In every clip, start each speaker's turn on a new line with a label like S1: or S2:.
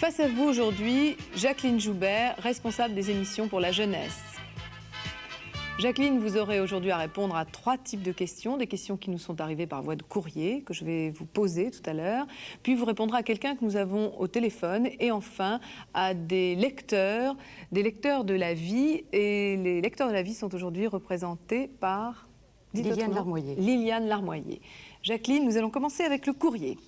S1: Face à vous aujourd'hui, Jacqueline Joubert, responsable des émissions pour la jeunesse. Jacqueline, vous aurez aujourd'hui à répondre à 3 types de questions, des questions qui nous sont arrivées par voie de courrier, que je vais vous poser tout à l'heure. Puis vous répondrez à quelqu'un que nous avons au téléphone. Et enfin, à des lecteurs de la vie. Et les lecteurs de la vie sont aujourd'hui représentés par...
S2: Liliane Larmoyer.
S1: Liliane Larmoyer. Jacqueline, nous allons commencer avec le courrier.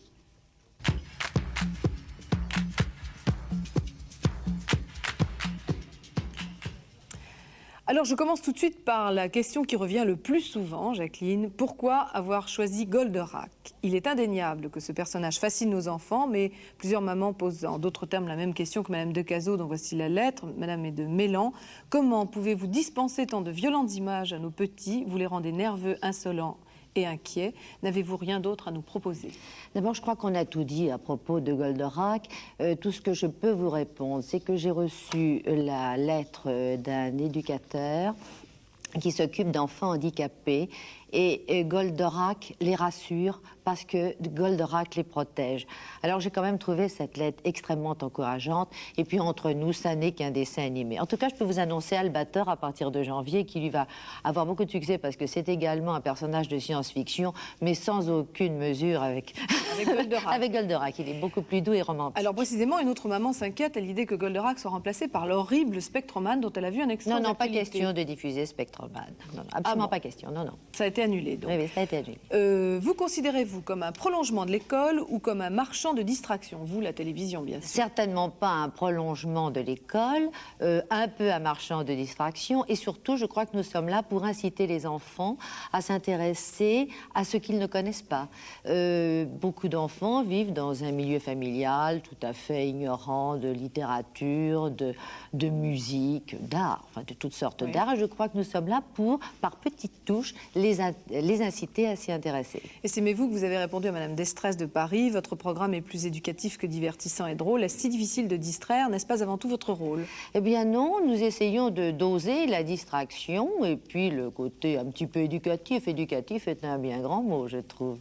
S1: Alors, je commence tout de suite par la question qui revient le plus souvent, Jacqueline. Pourquoi avoir choisi Goldorak? Il est indéniable que ce personnage fascine nos enfants, mais plusieurs mamans posent en d'autres termes la même question que Madame Decazeau, dont voici la lettre. Madame est de Mélan. Comment pouvez-vous dispenser tant de violentes images à nos petits? Vous les rendez nerveux, insolents et inquiets. N'avez-vous rien d'autre à nous proposer?
S2: D'abord, je crois qu'on a tout dit à propos de Goldorak. Tout ce que je peux vous répondre, c'est que j'ai reçu la lettre d'un éducateur qui s'occupe d'enfants handicapés. Et Goldorak les rassure parce que Goldorak les protège. Alors j'ai quand même trouvé cette lettre extrêmement encourageante. Et puis entre nous, ça n'est qu'un dessin animé. En tout cas, je peux vous annoncer Albator à partir de janvier, qui lui va avoir beaucoup de succès parce que c'est également un personnage de science-fiction, mais sans aucune mesure avec
S1: Goldorak.
S2: avec Goldorak. Il est beaucoup plus doux et romantique.
S1: Alors précisément, une autre maman s'inquiète à l'idée que Goldorak soit remplacé par l'horrible Spectroman dont elle a vu un extrait.
S2: Non, pas question de diffuser Spectroman. Non, absolument pas question. Non.
S1: Ça a été annulé, donc.
S2: Oui, ça a été annulé.
S1: Vous considérez-vous comme un prolongement de l'école ou comme un marchand de distraction? Vous, la télévision, bien sûr.
S2: Certainement pas un prolongement de l'école, un peu un marchand de distraction. Et surtout, je crois que nous sommes là pour inciter les enfants à s'intéresser à ce qu'ils ne connaissent pas. Beaucoup d'enfants vivent dans un milieu familial tout à fait ignorant de littérature, de musique, d'art, enfin de toutes sortes d'arts. Et je crois que nous sommes là pour, par petites touches, les inciter à s'y intéresser.
S1: Et c'est vous que vous avez répondu à Madame Destresse de Paris. Votre programme est plus éducatif que divertissant et drôle. Est-ce si difficile de distraire? N'est-ce pas avant tout votre rôle?
S2: Eh bien non, nous essayons de doser la distraction et puis le côté un petit peu éducatif. Éducatif est un bien grand mot, je trouve.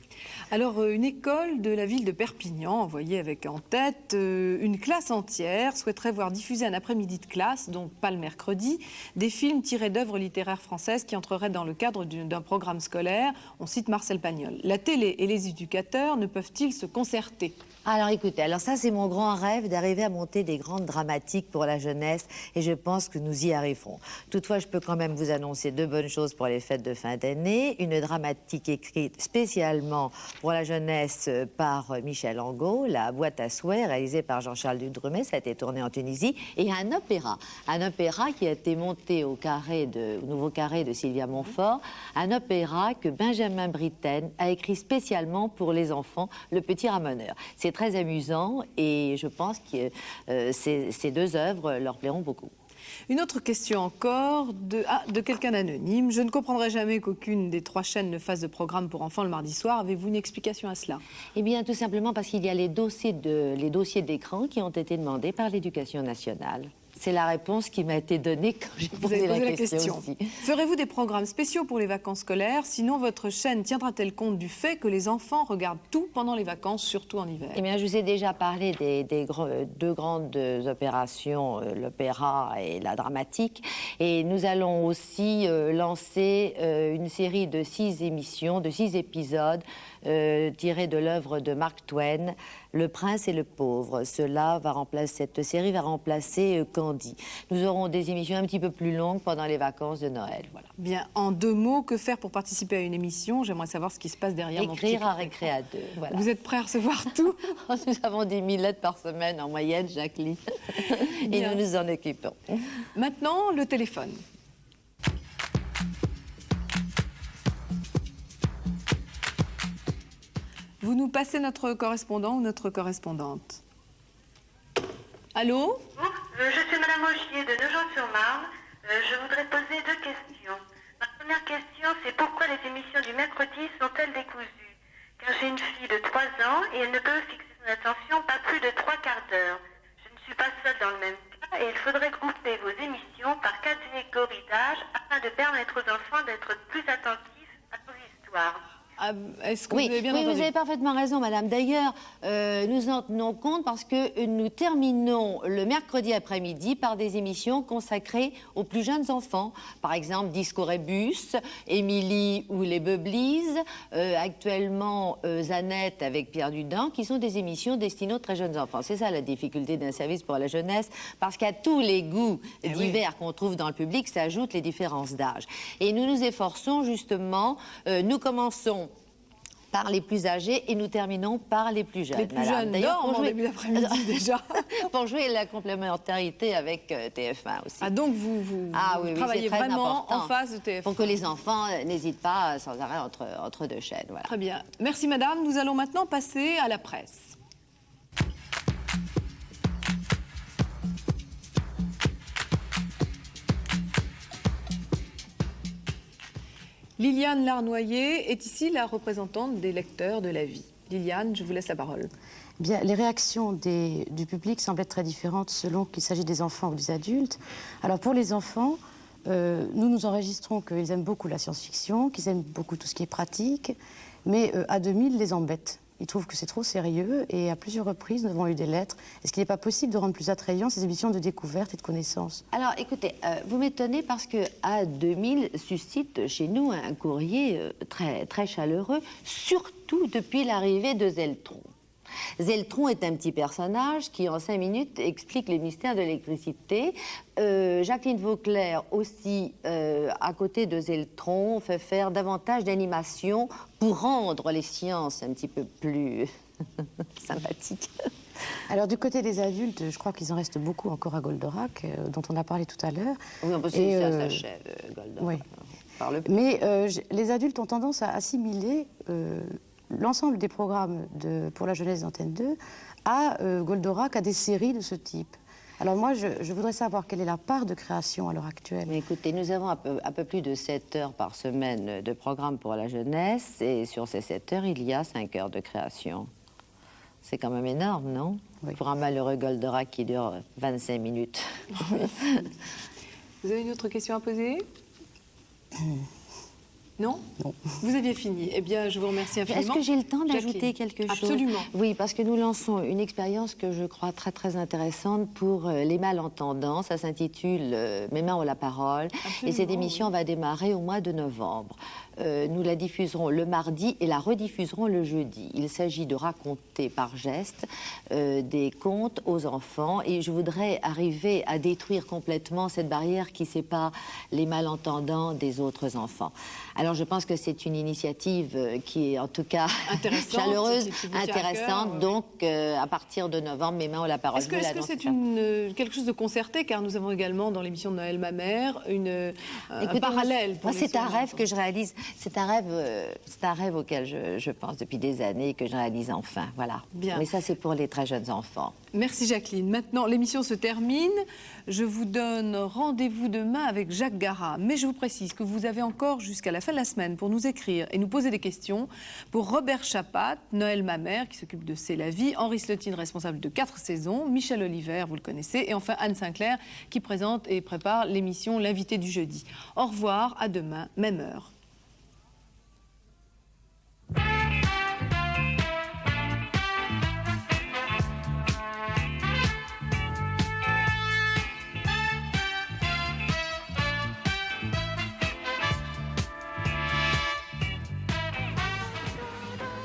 S1: Alors, une école de la ville de Perpignan, envoyée avec en tête une classe entière, souhaiterait voir diffuser un après-midi de classe, donc pas le mercredi, des films tirés d'œuvres littéraires françaises qui entreraient dans le cadre d'un programme scolaire. On cite Marcel Pagnol. La télé et les éducateurs ne peuvent-ils se concerter?
S2: Alors écoutez, ça c'est mon grand rêve d'arriver à monter des grandes dramatiques pour la jeunesse et je pense que nous y arriverons. Toutefois, je peux quand même vous annoncer 2 bonnes choses pour les fêtes de fin d'année. Une dramatique écrite spécialement pour la jeunesse par Michel Angot, La boîte à souhait, réalisée par Jean-Charles Dudrumet, ça a été tourné en Tunisie, et un opéra qui a été monté au nouveau carré de Sylvia Montfort, un opéra que Benjamin Britten a écrit spécialement pour les enfants, Le Petit Ramoneur. C'est très amusant et je pense que ces 2 œuvres leur plairont beaucoup.
S1: Une autre question encore de quelqu'un d'anonyme. Je ne comprendrai jamais qu'aucune des 3 chaînes ne fasse de programme pour enfants le mardi soir. Avez-vous une explication à cela?
S2: Eh bien, tout simplement parce qu'il y a les dossiers d'écran qui ont été demandés par l'Éducation nationale. C'est la réponse qui m'a été donnée quand j'ai posé la question aussi.
S1: Ferez-vous des programmes spéciaux pour les vacances scolaires? Sinon, votre chaîne tiendra-t-elle compte du fait que les enfants regardent tout pendant les vacances, surtout en hiver?
S2: Eh bien, je vous ai déjà parlé des 2 grandes opérations, l'opéra et la dramatique. Et nous allons aussi lancer une série de 6 émissions, de 6 épisodes tirés de l'œuvre de Mark Twain, Le Prince et le Pauvre. Cette série va remplacer Candy. Nous aurons des émissions un petit peu plus longues pendant les vacances de Noël. Voilà.
S1: Bien, en 2 mots, que faire pour participer à une émission? J'aimerais savoir ce qui se passe derrière mon petit
S2: écrire à Récré à 2. Voilà.
S1: Vous êtes prêt à recevoir tout?
S2: Nous avons 10 000 lettres par semaine en moyenne, Jacqueline. Et nous nous en occupons.
S1: Maintenant, le téléphone. Vous nous passez notre correspondant ou notre correspondante? Allô?
S3: Je suis Madame Augier de Nogent-sur-Marne. Je voudrais poser 2 questions. Ma première question, c'est pourquoi les émissions du mercredi sont-elles décousues? Car j'ai une fille de 3 ans et elle ne peut fixer son attention pas plus de 3 quarts d'heure. Je ne suis pas seule dans le même cas et il faudrait grouper vos émissions par catégorie d'âge afin de permettre aux enfants d'être plus attentifs à vos histoires.
S1: Est-ce que
S2: Oui,
S1: vous avez bien
S2: oui,
S1: entendu?
S2: vous avez parfaitement raison, madame. D'ailleurs, nous en tenons compte parce que nous terminons le mercredi après-midi par des émissions consacrées aux plus jeunes enfants. Par exemple, Disco Rébus, Émilie ou les Beublies, actuellement Zanette avec Pierre Dudin, qui sont des émissions destinées aux très jeunes enfants. C'est ça la difficulté d'un service pour la jeunesse, parce qu'à tous les goûts divers qu'on trouve dans le public s'ajoutent les différences d'âge. Et nous nous efforçons justement, nous commençons par les plus âgés et nous terminons par les plus jeunes.
S1: Les plus jeunes dorment en début d'après-midi déjà.
S2: Pour jouer la complémentarité avec TF1 aussi.
S1: Ah, donc vous travaillez
S2: c'est très
S1: vraiment
S2: important.
S1: en face de TF1.
S2: Pour que les enfants n'hésitent pas sans arrêt entre deux chaînes. Voilà.
S1: Très bien. Merci madame. Nous allons maintenant passer à la presse. Liliane Larnoyer est ici la représentante des lecteurs de La Vie. Liliane, je vous laisse la parole.
S4: Bien, les réactions du public semblent être très différentes selon qu'il s'agit des enfants ou des adultes. Alors pour les enfants, nous enregistrons qu'ils aiment beaucoup la science-fiction, qu'ils aiment beaucoup tout ce qui est pratique, mais à 2000 les embêtent. Ils trouvent que c'est trop sérieux et à plusieurs reprises, nous avons eu des lettres. Est-ce qu'il n'est pas possible de rendre plus attrayant ces émissions de découverte et de connaissance?
S2: Alors écoutez, vous m'étonnez parce que A2000 suscite chez nous un courrier très, très chaleureux, surtout depuis l'arrivée de Zeltron. Zeltron est un petit personnage qui, en 5 minutes, explique les mystères de l'électricité. Jacqueline Vauclair aussi, à côté de Zeltron, fait faire davantage d'animation pour rendre les sciences un petit peu plus sympathiques.
S4: Alors du côté des adultes, je crois qu'il en reste beaucoup encore à Goldorak, dont on a parlé tout à l'heure.
S2: Oui, on peut se dire que ça s'achève, Goldorak.
S4: Oui. Mais les adultes ont tendance à assimiler l'ensemble des programmes pour la jeunesse d'Antenne 2 à Goldorak, à des séries de ce type. Alors moi, je voudrais savoir quelle est la part de création à l'heure actuelle.
S2: Mais écoutez, nous avons un peu plus de 7 heures par semaine de programme pour la jeunesse, et sur ces 7 heures, il y a 5 heures de création. C'est quand même énorme, non? Oui. Pour un malheureux Goldorak qui dure 25 minutes.
S1: Vous avez une autre question à poser? Non?
S4: Non.
S1: Vous aviez fini. Eh bien, je vous remercie infiniment.
S2: Est-ce que j'ai le temps d'ajouter quelque chose?
S1: Absolument.
S2: Oui, parce que nous lançons une expérience que je crois très, très intéressante pour les malentendants. Ça s'intitule « Mes mains ont la parole ». Et cette émission va démarrer au mois de novembre. Nous la diffuserons le mardi et la rediffuserons le jeudi. Il s'agit de raconter par geste des contes aux enfants, et je voudrais arriver à détruire complètement cette barrière qui sépare les malentendants des autres enfants. Alors je pense que c'est une initiative qui est en tout cas chaleureuse, intéressante. Donc à partir de novembre, Mes mains ont la parole.
S1: Est-ce que c'est quelque chose de concerté, car nous avons également dans l'émission de Noël ma mère un parallèle.
S2: Moi, c'est un rêve que je réalise. C'est un rêve auquel je pense depuis des années et que je réalise enfin. Voilà.
S1: Bien.
S2: Mais ça, c'est pour les très jeunes enfants.
S1: Merci Jacqueline. Maintenant, l'émission se termine. Je vous donne rendez-vous demain avec Jacques Garat. Mais je vous précise que vous avez encore jusqu'à la fin de la semaine pour nous écrire et nous poser des questions pour Robert Chapat, Noël Mamère, qui s'occupe de C'est la vie, Henri Slotine, responsable de 4 saisons, Michel Oliver, vous le connaissez, et enfin Anne Sinclair, qui présente et prépare l'émission L'invité du jeudi. Au revoir, à demain, même heure.